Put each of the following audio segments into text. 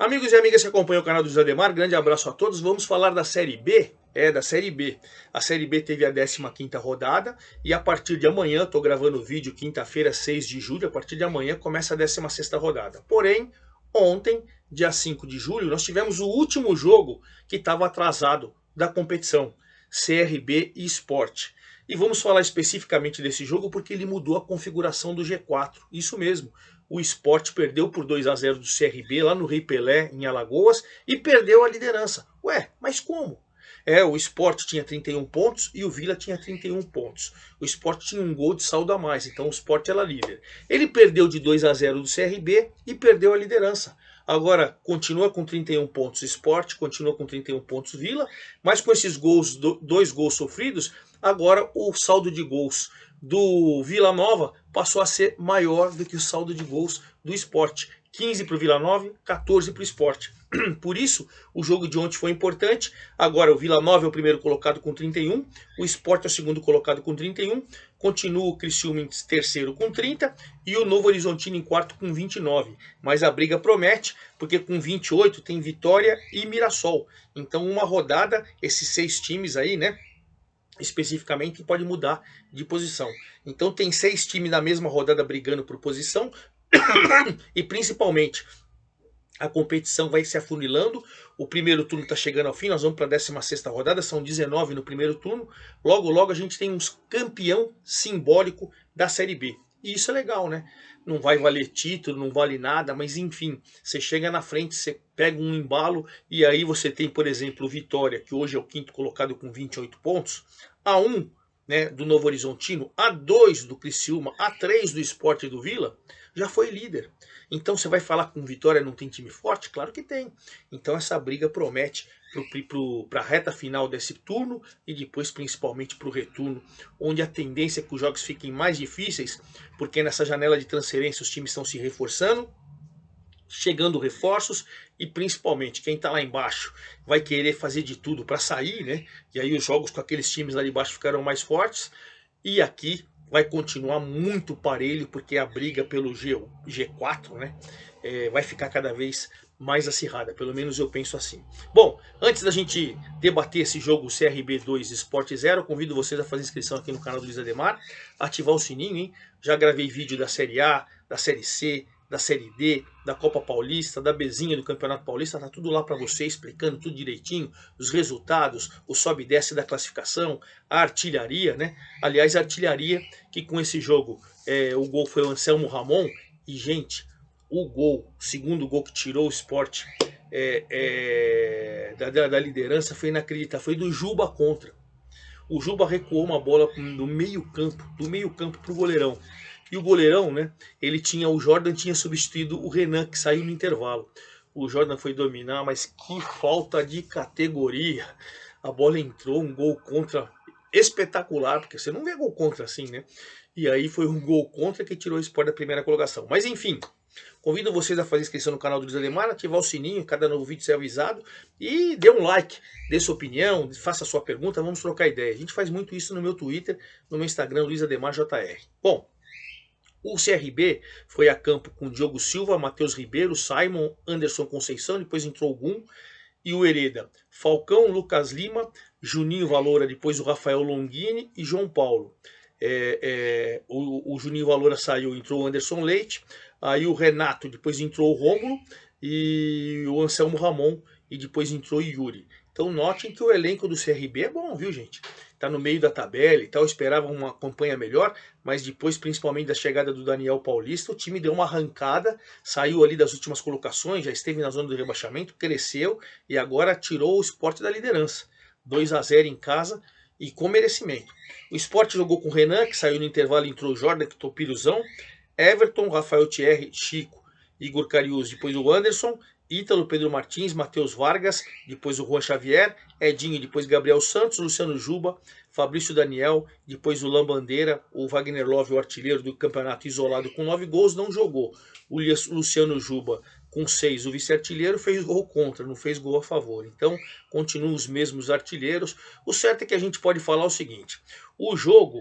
Amigos e amigas que acompanham o canal do José Ademar, grande abraço a todos. Vamos falar da Série B? Da Série B. A Série B teve a 15ª rodada e a partir de amanhã, estou gravando o vídeo quinta-feira, 6 de julho, a partir de amanhã começa a 16ª rodada. Porém, ontem, dia 5 de julho, nós tivemos o último jogo que estava atrasado da competição, CRB e Sport. E vamos falar especificamente desse jogo porque ele mudou a configuração do G4. Isso mesmo, o Sport perdeu por 2-0 do CRB lá no Rei Pelé, em Alagoas, e perdeu a liderança. Ué, mas como? O Sport tinha 31 pontos e o Vila tinha 31 pontos. O Sport tinha um gol de saldo a mais, então o Sport era líder. Ele perdeu de 2-0 do CRB e perdeu a liderança. Agora continua com 31 pontos Sport, continua com 31 pontos Vila, mas com esses gols, dois gols sofridos, agora o saldo de gols do Vila Nova passou a ser maior do que o saldo de gols do Sport. 15 para o Vila Nova, 14 para o Sport. Por isso, o jogo de ontem foi importante. Agora o Vila Nova é o primeiro colocado com 31, o Sport é o segundo colocado com 31, continua o Criciúma em terceiro com 30 e o Novo Horizontino em quarto com 29. Mas a briga promete, porque com 28 tem Vitória e Mirassol. Então uma rodada, esses 6 times aí, né? Especificamente pode mudar de posição. Então tem 6 times na mesma rodada brigando por posição e principalmente a competição vai se afunilando. O primeiro turno está chegando ao fim, nós vamos para a 16ª rodada, são 19 no primeiro turno. Logo, logo a gente tem um campeão simbólico da Série B. E isso é legal, né? Não vai valer título, não vale nada, mas enfim, você chega na frente, você pega um embalo e aí você tem, por exemplo, o Vitória, que hoje é o quinto colocado com 28 pontos, a 1, né, do Novo Horizontino, a 2 do Criciúma, a 3 do Sport e do Vila, já foi líder. Então você vai falar que com Vitória não tem time forte? Claro que tem. Então essa briga promete para a reta final desse turno e depois principalmente para o retorno, onde a tendência é que os jogos fiquem mais difíceis, porque nessa janela de transferência os times estão se reforçando, chegando reforços e principalmente quem está lá embaixo vai querer fazer de tudo para sair, né? E aí os jogos com aqueles times lá de baixo ficarão mais fortes. E aqui vai continuar muito parelho, porque a briga pelo G4, né, vai ficar cada vez mais acirrada, pelo menos eu penso assim. Bom, antes da gente debater esse jogo CRB 2 Sport 0, convido vocês a fazer inscrição aqui no canal do Luiz Ademar, ativar o sininho, hein? Já gravei vídeo da Série A, da Série C, da Série D, da Copa Paulista, da Bezinha do Campeonato Paulista, tá tudo lá para você, explicando tudo direitinho, os resultados, o sobe e desce da classificação, a artilharia, né? Aliás, a artilharia que com esse jogo, o gol foi o Anselmo Ramon, e gente, o segundo gol que tirou o Sport da liderança foi inacreditável, foi do Juba contra. O Juba recuou uma bola do meio campo para o goleirão. E o goleirão, né, o Jordan tinha substituído o Renan, que saiu no intervalo. O Jordan foi dominar, mas que falta de categoria. A bola entrou, um gol contra espetacular, porque você não vê gol contra assim, né? E aí foi um gol contra que tirou o Sport da primeira colocação. Mas enfim, convido vocês a fazer inscrição no canal do Luiz Ademar, ativar o sininho, cada novo vídeo ser avisado. E dê um like, dê sua opinião, faça sua pergunta, vamos trocar ideia. A gente faz muito isso no meu Twitter, no meu Instagram, Luiz Ademar JR. Bom, o CRB foi a campo com Diogo Silva, Matheus Ribeiro, Simon, Anderson Conceição, depois entrou o Gum e o Hereda. Falcão, Lucas Lima, Juninho Valora, depois o Rafael Longini e João Paulo. O Juninho Valora saiu, entrou o Anderson Leite, aí o Renato, depois entrou o Rômulo e o Anselmo Ramon e depois entrou o Yuri. Então notem que o elenco do CRB é bom, viu gente? Tá no meio da tabela e tal, esperava uma campanha melhor, mas depois, principalmente da chegada do Daniel Paulista, o time deu uma arrancada, saiu ali das últimas colocações, já esteve na zona do rebaixamento, cresceu e agora tirou o Sport da liderança. 2-0 em casa e com merecimento. O Sport jogou com o Renan, que saiu no intervalo, entrou o Jordan, que tô piruzão, Everton, Rafael Thierry, Chico, Igor Cariús, depois o Anderson, Ítalo, Pedro Martins, Matheus Vargas, depois o Juan Xavier, Edinho, depois Gabriel Santos, Luciano Juba, Fabrício Daniel, depois o Lambandeira, o Wagner Love, o artilheiro do campeonato isolado com 9 gols, não jogou. O Luciano Juba com 6 o vice-artilheiro fez gol contra, não fez gol a favor. Então continuam os mesmos artilheiros. O certo é que a gente pode falar o seguinte: o jogo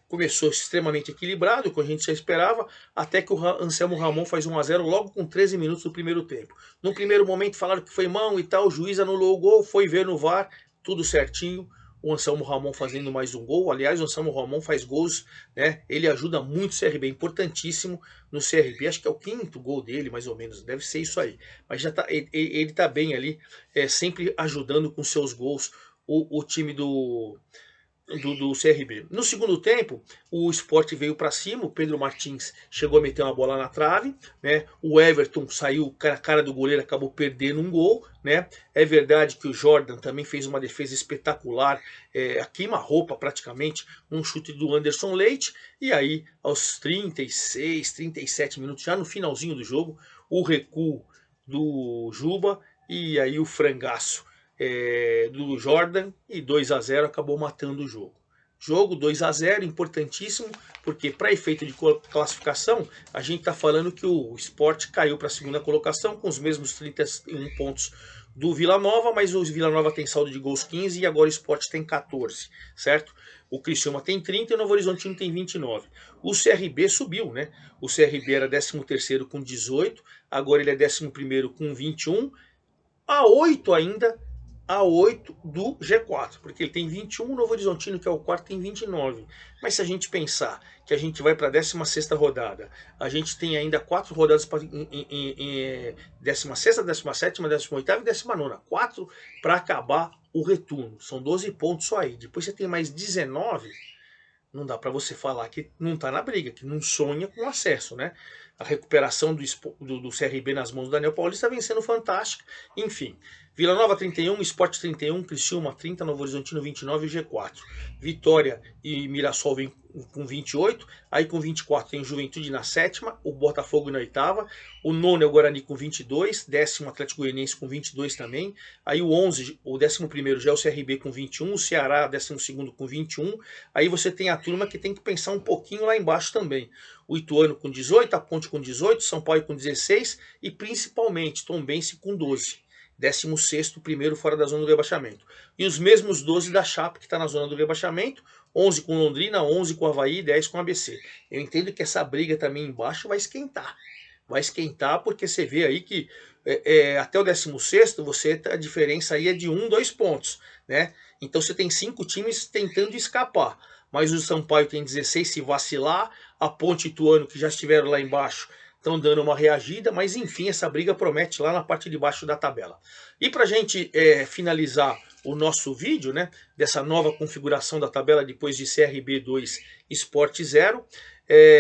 começou extremamente equilibrado, como a gente já esperava, até que o Anselmo Ramon faz 1 a 0 logo com 13 minutos do primeiro tempo. No primeiro momento falaram que foi mão e tal, o juiz anulou o gol, foi ver no VAR, tudo certinho. O Anselmo Ramon fazendo mais um gol. Aliás, o Anselmo Ramon faz gols, né? Ele ajuda muito o CRB, importantíssimo no CRB. Acho que é o 5º gol dele, mais ou menos. Deve ser isso aí. Mas já tá, ele tá bem ali, sempre ajudando com seus gols o time do CRB. No segundo tempo, o Sport veio para cima, o Pedro Martins chegou a meter uma bola na trave, né? O Everton saiu na cara do goleiro, acabou perdendo um gol, né? É verdade que o Jordan também fez uma defesa espetacular, a queima-roupa praticamente, um chute do Anderson Leite, e aí aos 36, 37 minutos, já no finalzinho do jogo, o recuo do Juba e aí o frangaço do Jordan, e 2 a 0 acabou matando o jogo. Jogo 2 a 0, importantíssimo, porque para efeito de classificação, a gente está falando que o Sport caiu para a segunda colocação com os mesmos 31 pontos do Vila Nova, mas o Vila Nova tem saldo de gols 15 e agora o Sport tem 14, certo? O Criciúma tem 30 e o Novo Horizontino tem 29. O CRB subiu, né? O CRB era 13º com 18, agora ele é 11º com 21, a 8 ainda, a 8 do G4, porque ele tem 21, o Novo Horizontino, que é o quarto, tem 29. Mas se a gente pensar que a gente vai para a 16ª rodada, a gente tem ainda 4 rodadas em 16ª, 17ª, 18ª e 19ª. 4 para acabar o retorno. São 12 pontos só aí. Depois você tem mais 19. Não dá para você falar que não está na briga, que não sonha com acesso, né? A recuperação do CRB nas mãos do Daniel Paulista vem sendo fantástica. Enfim, Vila Nova 31, Sport 31, Criciúma 30, Novo Horizontino 29 e G4. Vitória e Mirassol vem com 28, aí com 24 tem o Juventude na 7ª, o Botafogo na 8ª, o 9º é o Guarani com 22, 10º Atlético Goianiense com 22 também, aí o 11, o 11º já é o CRB com 21, o Ceará 12º com 21, aí você tem a turma que tem que pensar um pouquinho lá embaixo também, o Ituano com 18, a Ponte com 18, São Paulo com 16 e principalmente Tombense com 12. 16º, primeiro fora da zona do rebaixamento. E os mesmos 12 da Chape, que está na zona do rebaixamento, 11 com Londrina, 11 com Avaí e 10 com ABC. Eu entendo que essa briga também embaixo vai esquentar. Vai esquentar porque você vê aí que até o 16º, a diferença aí é de 1, 2 pontos. Né? Então você tem 5 times tentando escapar. Mas o Sampaio tem 16 se vacilar, a Ponte e Ituano, que já estiveram lá embaixo, estão dando uma reagida, mas enfim, essa briga promete lá na parte de baixo da tabela. E para a gente finalizar o nosso vídeo, né, dessa nova configuração da tabela depois de CRB 2, Sport 0,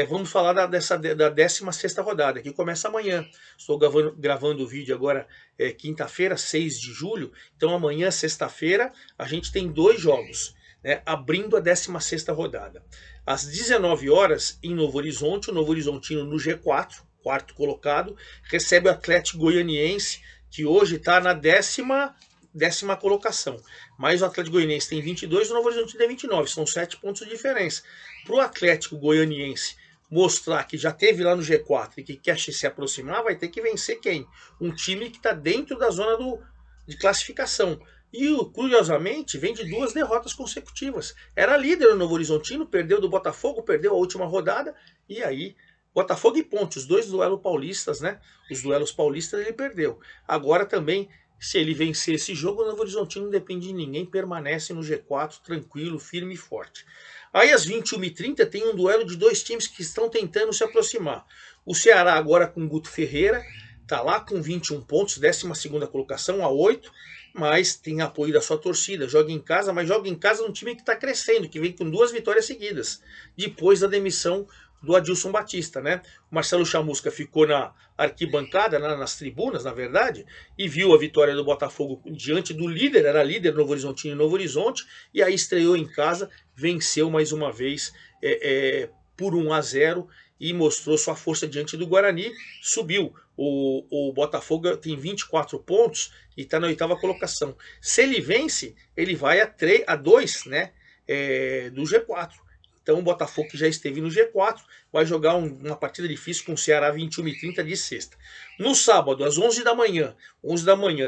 vamos falar da 16ª rodada, que começa amanhã. Estou gravando o vídeo agora, quinta-feira, 6 de julho, então amanhã, sexta-feira, a gente tem 2 jogos, né, abrindo a 16ª rodada. Às 19 horas, em Novo Horizonte, o Novo Horizontino no G4, quarto colocado, recebe o Atlético Goianiense, que hoje está na 10ª colocação. Mas o Atlético Goianiense tem 22 e o Novo Horizonte tem 29. São 7 pontos de diferença. Para o Atlético Goianiense mostrar que já teve lá no G4 e que quer se aproximar, vai ter que vencer quem? Um time que está dentro da zona de classificação. E, curiosamente, vem de 2 derrotas consecutivas. Era líder o Novo Horizontino, perdeu do Botafogo, perdeu a última rodada, e aí Botafogo e Ponte, os 2 duelos paulistas, né? Os duelos paulistas ele perdeu. Agora também, se ele vencer esse jogo, o Novo Horizontino não depende de ninguém, permanece no G4, tranquilo, firme e forte. Aí às 21h30 tem um duelo de 2 times que estão tentando se aproximar. O Ceará agora com o Guto Ferreira, está lá com 21 pontos, 12ª colocação, a 8, mas tem apoio da sua torcida, joga em casa, mas joga em casa num time que está crescendo, que vem com 2 vitórias seguidas, depois da demissão do Adilson Batista, né? O Marcelo Chamusca ficou na arquibancada, nas tribunas, na verdade, e viu a vitória do Botafogo diante do líder, era líder Novo Horizontino e Novo Horizonte, e aí estreou em casa, venceu mais uma vez por 1 a 0 e mostrou sua força diante do Guarani, subiu. O Botafogo tem 24 pontos e está na 8ª colocação. Se ele vence, ele vai a 2, né, do G4. Então o Botafogo, que já esteve no G4, vai jogar uma partida difícil com o Ceará 21h30 de sexta. No sábado, às 11 da manhã,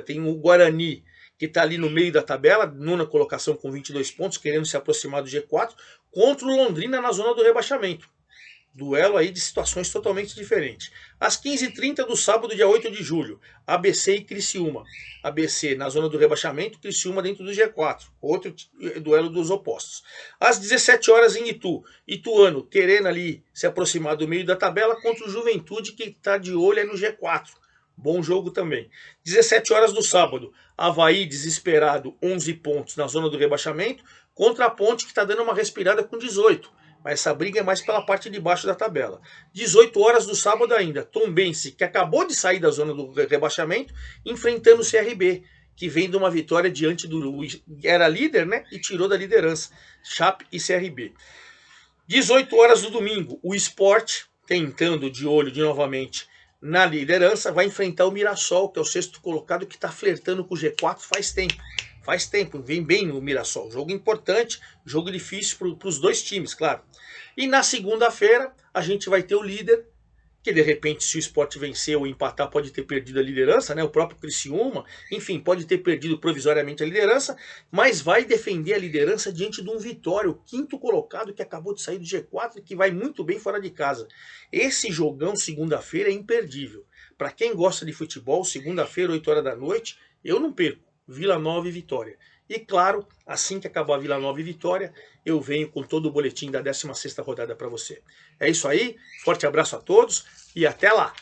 tem o Guarani, que está ali no meio da tabela, nona colocação com 22 pontos, querendo se aproximar do G4, contra o Londrina na zona do rebaixamento. Duelo aí de situações totalmente diferentes. Às 15h30 do sábado, dia 8 de julho, ABC e Criciúma. ABC na zona do rebaixamento, Criciúma dentro do G4. Outro duelo dos opostos. Às 17 horas em Itu, Ituano querendo ali se aproximar do meio da tabela contra o Juventude, que está de olho no G4. Bom jogo também. 17 horas do sábado, Avaí desesperado, 11 pontos na zona do rebaixamento, contra a Ponte, que está dando uma respirada com 18. Mas essa briga é mais pela parte de baixo da tabela. 18 horas do sábado ainda, Tombense, que acabou de sair da zona do rebaixamento, enfrentando o CRB, que vem de uma vitória diante do... era líder, né? E tirou da liderança. Chape e CRB. 18 horas do domingo, o Sport, tentando de olho novamente na liderança, vai enfrentar o Mirassol, que é o sexto colocado, que está flertando com o G4 faz tempo. Faz tempo, vem bem no Mirassol. Jogo importante, jogo difícil para os dois times, claro. E na segunda-feira a gente vai ter o líder, que de repente, se o Sport vencer ou empatar, pode ter perdido a liderança, né? O próprio Criciúma, enfim, pode ter perdido provisoriamente a liderança, mas vai defender a liderança diante de um Vitória, o quinto colocado, que acabou de sair do G4 e que vai muito bem fora de casa. Esse jogão segunda-feira é imperdível. Para quem gosta de futebol, segunda-feira, 8 horas da noite, eu não perco. Vila Nova e Vitória. E claro, assim que acabar Vila Nova e Vitória, eu venho com todo o boletim da 16ª rodada para você. É isso aí, forte abraço a todos e até lá!